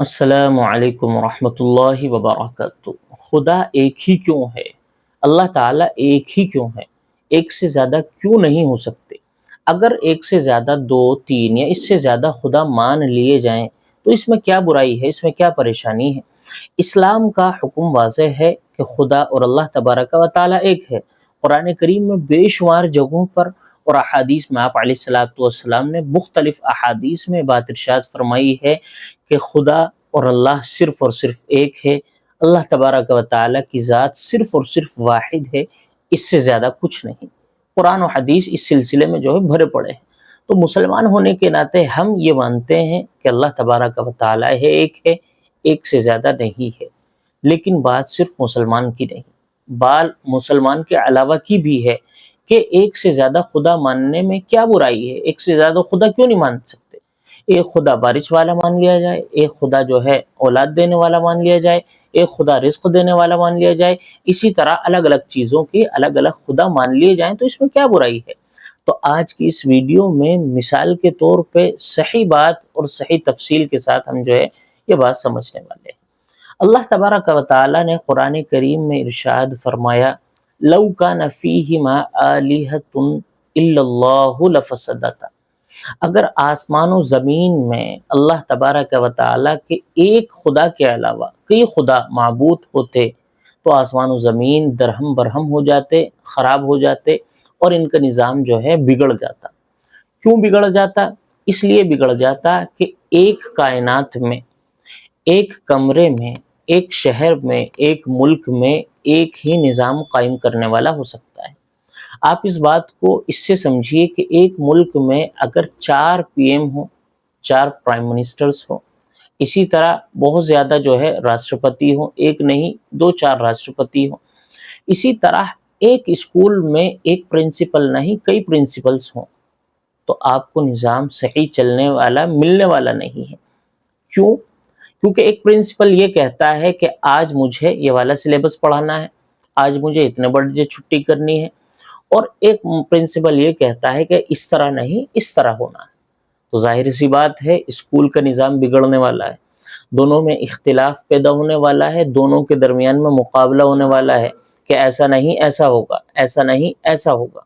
السلام علیکم ورحمۃ اللہ وبرکاتہ۔ خدا ایک ہی کیوں ہے؟ اللہ تعالیٰ ایک ہی کیوں ہے؟ ایک سے زیادہ کیوں نہیں ہو سکتے؟ اگر ایک سے زیادہ دو، تین یا اس سے زیادہ خدا مان لیے جائیں تو اس میں کیا برائی ہے؟ اس میں کیا پریشانی ہے؟ اسلام کا حکم واضح ہے کہ خدا اور اللہ تبارک و تعالیٰ ایک ہے۔ قرآن کریم میں بے شمار جگہوں پر اور احادیث میں آپ علیہ الصلوۃ والسلام نے مختلف احادیث میں بات ارشاد فرمائی ہے کہ خدا اور اللہ صرف اور صرف ایک ہے۔ اللہ تبارک و تعالیٰ کی ذات صرف اور صرف واحد ہے، اس سے زیادہ کچھ نہیں۔ قرآن و حدیث اس سلسلے میں جو ہے بھرے پڑے ہیں۔ تو مسلمان ہونے کے ناطے ہم یہ مانتے ہیں کہ اللہ تبارک و تعالیٰ ہے، ایک سے زیادہ نہیں ہے۔ لیکن بات صرف مسلمان کی نہیں، بال مسلمان کے علاوہ کی بھی ہے کہ ایک سے زیادہ خدا ماننے میں کیا برائی ہے؟ ایک سے زیادہ خدا کیوں نہیں مان سکتے؟ ایک خدا بارش والا مان لیا جائے، ایک خدا جو ہے اولاد دینے والا مان لیا جائے، ایک خدا رزق دینے والا مان لیا جائے، اسی طرح الگ الگ چیزوں کے الگ الگ خدا مان لیے جائیں تو اس میں کیا برائی ہے؟ تو آج کی اس ویڈیو میں مثال کے طور پہ صحیح بات اور صحیح تفصیل کے ساتھ ہم جو ہے یہ بات سمجھنے والے ہیں۔ اللہ تبارک و تعالیٰ نے قرآن کریم میں ارشاد فرمایا، لَوْ كَانَ فِيهِمَا آلِهَةٌ إِلَّا اللَّهُ لَفَسَدَتَا۔ اگر آسمان و زمین میں اللہ تبارک و تعالیٰ کے ایک خدا کے علاوہ کئی خدا معبود ہوتے تو آسمان و زمین درہم برہم ہو جاتے، خراب ہو جاتے اور ان کا نظام جو ہے بگڑ جاتا۔ کیوں بگڑ جاتا؟ اس لیے بگڑ جاتا کہ ایک کائنات میں، ایک کمرے میں، ایک شہر میں، ایک ملک میں ایک ہی نظام قائم کرنے والا ہو سکتا ہے۔ آپ اس بات کو اس سے سمجھیے کہ ایک ملک میں اگر 4 پی ایم ہوں، 4 پرائم منسٹرز ہوں، اسی طرح بہت زیادہ جو ہے راشٹرپتی ہوں، ایک نہیں 2-4 راشٹرپتی ہوں، اسی طرح ایک اسکول میں ایک پرنسپل نہیں کئی پرنسپلز ہوں، تو آپ کو نظام صحیح چلنے والا ملنے والا نہیں ہے۔ کیوں؟ کیونکہ ایک پرنسپل یہ کہتا ہے کہ آج مجھے یہ والا سلیبس پڑھانا ہے، آج مجھے اتنے بجے چھٹی کرنی ہے، اور ایک پرنسپل یہ کہتا ہے کہ اس طرح نہیں اس طرح ہونا ہے۔ تو ظاہر سی بات ہے اسکول کا نظام بگڑنے والا ہے، دونوں میں اختلاف پیدا ہونے والا ہے، دونوں کے درمیان میں مقابلہ ہونے والا ہے کہ ایسا نہیں ایسا ہوگا، ایسا نہیں ایسا ہوگا۔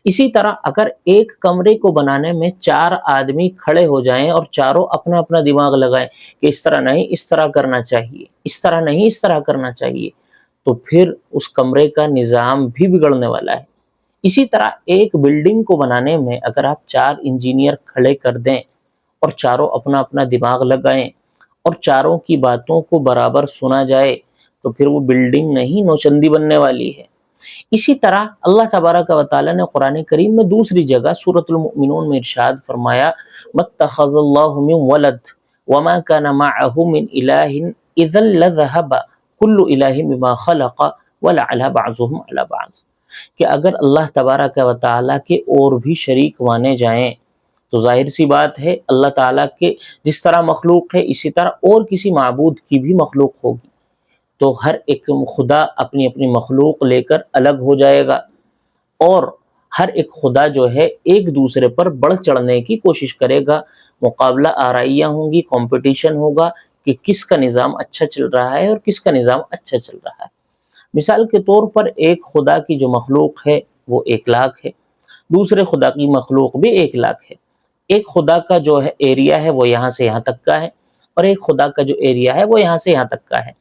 اسی طرح اگر ایک کمرے کو بنانے میں 4 آدمی کھڑے ہو جائیں اور چاروں اپنا اپنا دماغ لگائیں کہ اس طرح نہیں اس طرح کرنا چاہیے، اس طرح نہیں اس طرح کرنا چاہیے، تو پھر اس کمرے کا نظام بھی بگڑنے والا ہے۔ اسی طرح ایک بلڈنگ کو بنانے میں اگر آپ 4 انجینئر کھڑے کر دیں اور چاروں اپنا اپنا دماغ لگائیں اور چاروں کی باتوں کو برابر سنا جائے تو پھر وہ بلڈنگ نہیں نوچندی بننے والی ہے۔ اسی طرح اللہ تبارک و تعالیٰ نے قرآن کریم میں دوسری جگہ سورۃ المؤمنون میں ارشاد فرمایا، مَتَّخَذَ اللَّهُ مِن وَلَدٍ وَمَا كَانَ مَعَهُ مِنْ إِلَٰهٍ إِذًا لَذَهَبَ كُلُّ إِلَٰهٍ بِمَا خَلَقَ وَلَعَلَا بَعْضُهُمْ عَلَىٰ بَعْضٍ، کہ اگر اللہ تبارک و تعالیٰ کے اور بھی شریک مانے جائیں تو ظاہر سی بات ہے اللہ تعالیٰ کے جس طرح مخلوق ہے اسی طرح اور کسی معبود کی بھی مخلوق ہوگی، تو ہر ایک خدا اپنی اپنی مخلوق لے کر الگ ہو جائے گا اور ہر ایک خدا جو ہے ایک دوسرے پر بڑھ چڑھنے کی کوشش کرے گا، مقابلہ آرائیاں ہوں گی، کمپٹیشن ہوگا کہ کس کا نظام اچھا چل رہا ہے اور کس کا نظام اچھا چل رہا ہے۔ مثال کے طور پر ایک خدا کی جو مخلوق ہے وہ 1 لاکھ ہے، دوسرے خدا کی مخلوق بھی 1 لاکھ ہے۔ ایک خدا کا جو ہے ایریا ہے وہ یہاں سے یہاں تک کا ہے اور ایک خدا کا جو ایریا ہے وہ یہاں سے یہاں تک کا ہے۔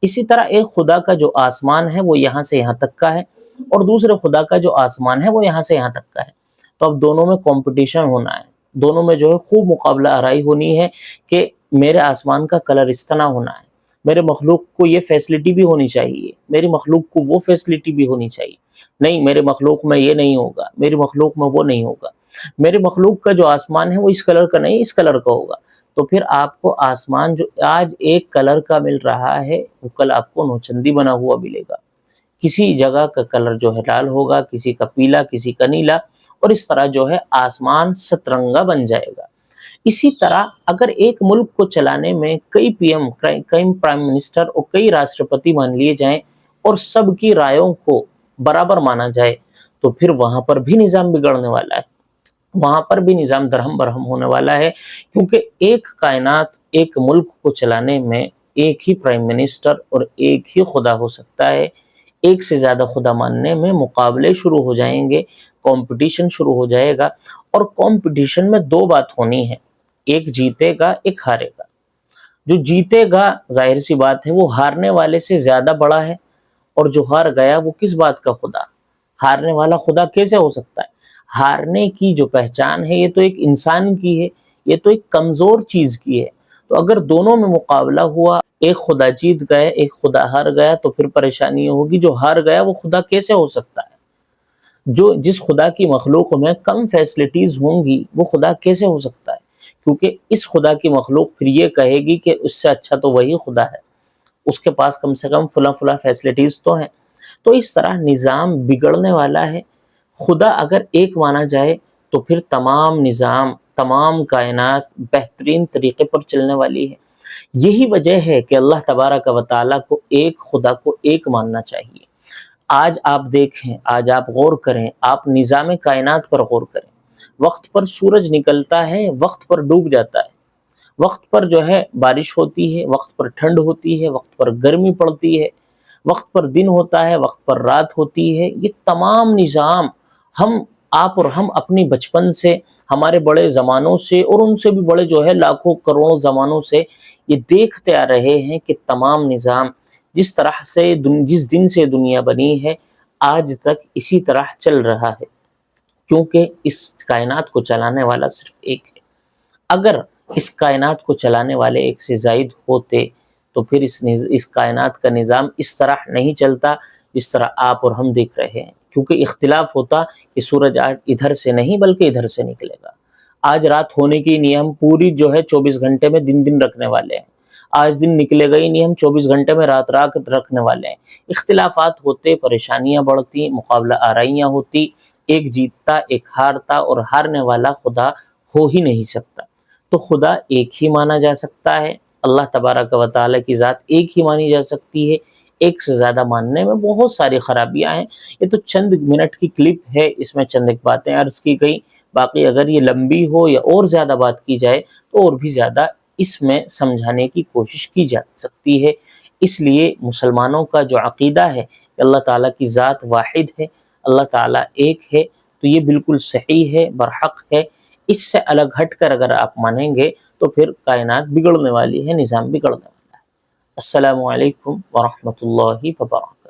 اسی طرح ایک خدا کا جو آسمان ہے وہ یہاں سے یہاں تک کا ہے اور دوسرے خدا کا جو آسمان ہے وہ یہاں سے یہاں تک کا ہے۔ تو اب دونوں میں کمپٹیشن ہونا ہے، دونوں میں جو ہے خوب مقابلہ آرائی ہونی ہے کہ میرے آسمان کا کلر اس طرح ہونا ہے، میرے مخلوق کو یہ فیسلٹی بھی ہونی چاہیے، میری مخلوق کو وہ فیسلٹی بھی ہونی چاہیے، نہیں میرے مخلوق میں یہ نہیں ہوگا، میری مخلوق میں وہ نہیں ہوگا، میرے مخلوق کا جو آسمان ہے وہ اس کلر کا نہیں اس کلر کا ہوگا۔ تو پھر آپ کو آسمان جو آج ایک کلر کا مل رہا ہے وہ کل آپ کو نوچندی بنا ہوا ملے گا، کسی جگہ کا کلر جو ہے لال ہوگا، کسی کا پیلا، کسی کا نیلا، اور اس طرح جو ہے آسمان سترنگا بن جائے گا۔ اسی طرح اگر ایک ملک کو چلانے میں کئی پی ایم، کئی پرائم منسٹر اور کئی راشٹرپتی مان لیے جائیں اور سب کی رائوں کو برابر مانا جائے تو پھر وہاں پر بھی نظام بگڑنے والا ہے۔ وہاں پر بھی نظام درہم برہم ہونے والا ہے، کیونکہ ایک کائنات، ایک ملک کو چلانے میں ایک ہی پرائم منسٹر اور ایک ہی خدا ہو سکتا ہے۔ ایک سے زیادہ خدا ماننے میں مقابلے شروع ہو جائیں گے، کمپٹیشن شروع ہو جائے گا، اور کمپٹیشن میں دو بات ہونی ہے، ایک جیتے گا، ایک ہارے گا۔ جو جیتے گا ظاہر سی بات ہے وہ ہارنے والے سے زیادہ بڑا ہے، اور جو ہار گیا وہ کس بات کا خدا؟ ہارنے والا خدا کیسے ہو سکتا ہے؟ ہارنے کی جو پہچان ہے یہ تو ایک انسان کی ہے، یہ تو ایک کمزور چیز کی ہے۔ تو اگر دونوں میں مقابلہ ہوا، ایک خدا جیت گئے، ایک خدا ہار گیا، تو پھر پریشانی ہوگی، جو ہار گیا وہ خدا کیسے ہو سکتا ہے؟ جس خدا کی مخلوق میں کم فیسلٹیز ہوں گی وہ خدا کیسے ہو سکتا ہے؟ کیونکہ اس خدا کی مخلوق پھر یہ کہے گی کہ اس سے اچھا تو وہی خدا ہے، اس کے پاس کم سے کم فلاں فلاں فیسلٹیز تو ہیں۔ تو اس طرح نظام بگڑنے والا ہے۔ خدا اگر ایک مانا جائے تو پھر تمام نظام، تمام کائنات بہترین طریقے پر چلنے والی ہے۔ یہی وجہ ہے کہ اللہ تبارک و تعالیٰ کو ایک خدا کو ایک ماننا چاہیے۔ آج آپ دیکھیں، آج آپ غور کریں، آپ نظام کائنات پر غور کریں، وقت پر سورج نکلتا ہے، وقت پر ڈوب جاتا ہے، وقت پر جو ہے بارش ہوتی ہے، وقت پر ٹھنڈ ہوتی ہے، وقت پر گرمی پڑتی ہے، وقت پر دن ہوتا ہے، وقت پر رات ہوتی ہے۔ یہ تمام نظام آپ اور ہم اپنی بچپن سے، ہمارے بڑے زمانوں سے، اور ان سے بھی بڑے جو ہے لاکھوں کروڑوں زمانوں سے یہ دیکھتے آ رہے ہیں کہ تمام نظام جس طرح سے جس دن سے دنیا بنی ہے آج تک اسی طرح چل رہا ہے، کیونکہ اس کائنات کو چلانے والا صرف ایک ہے۔ اگر اس کائنات کو چلانے والے ایک سے زائد ہوتے تو پھر اس کائنات کا نظام اس طرح نہیں چلتا جس طرح آپ اور ہم دیکھ رہے ہیں، کیونکہ اختلاف ہوتا کہ سورج آج ادھر سے نہیں بلکہ ادھر سے نکلے گا۔ آج رات ہونے کی نہیں، ہم پوری جو ہے 24 گھنٹے میں دن رکھنے والے ہیں۔ آج دن نکلے گا ہی نہیں، ہم 24 گھنٹے میں رات رکھنے والے ہیں۔ اختلافات ہوتے، پریشانیاں بڑھتی، مقابلہ آرائیاں ہوتی، ایک جیتتا، ایک ہارتا، اور ہارنے والا خدا ہو ہی نہیں سکتا۔ تو خدا ایک ہی مانا جا سکتا ہے، اللہ تبارک و تعالیٰ کی ذات ایک ہی مانی جا سکتی ہے۔ ایک سے زیادہ ماننے میں بہت ساری خرابیاں ہیں۔ یہ تو چند منٹ کی کلپ ہے، اس میں چند ایک باتیں عرض کی گئی، باقی اگر یہ لمبی ہو یا اور زیادہ بات کی جائے تو اور بھی زیادہ اس میں سمجھانے کی کوشش کی جا سکتی ہے۔ اس لیے مسلمانوں کا جو عقیدہ ہے کہ اللہ تعالیٰ کی ذات واحد ہے، اللہ تعالیٰ ایک ہے، تو یہ بالکل صحیح ہے، برحق ہے۔ اس سے الگ ہٹ کر اگر آپ مانیں گے تو پھر کائنات بگڑنے والی ہے، نظام بگڑنے والا ہے۔ السلام علیکم ورحمۃ اللہ وبرکاتہ۔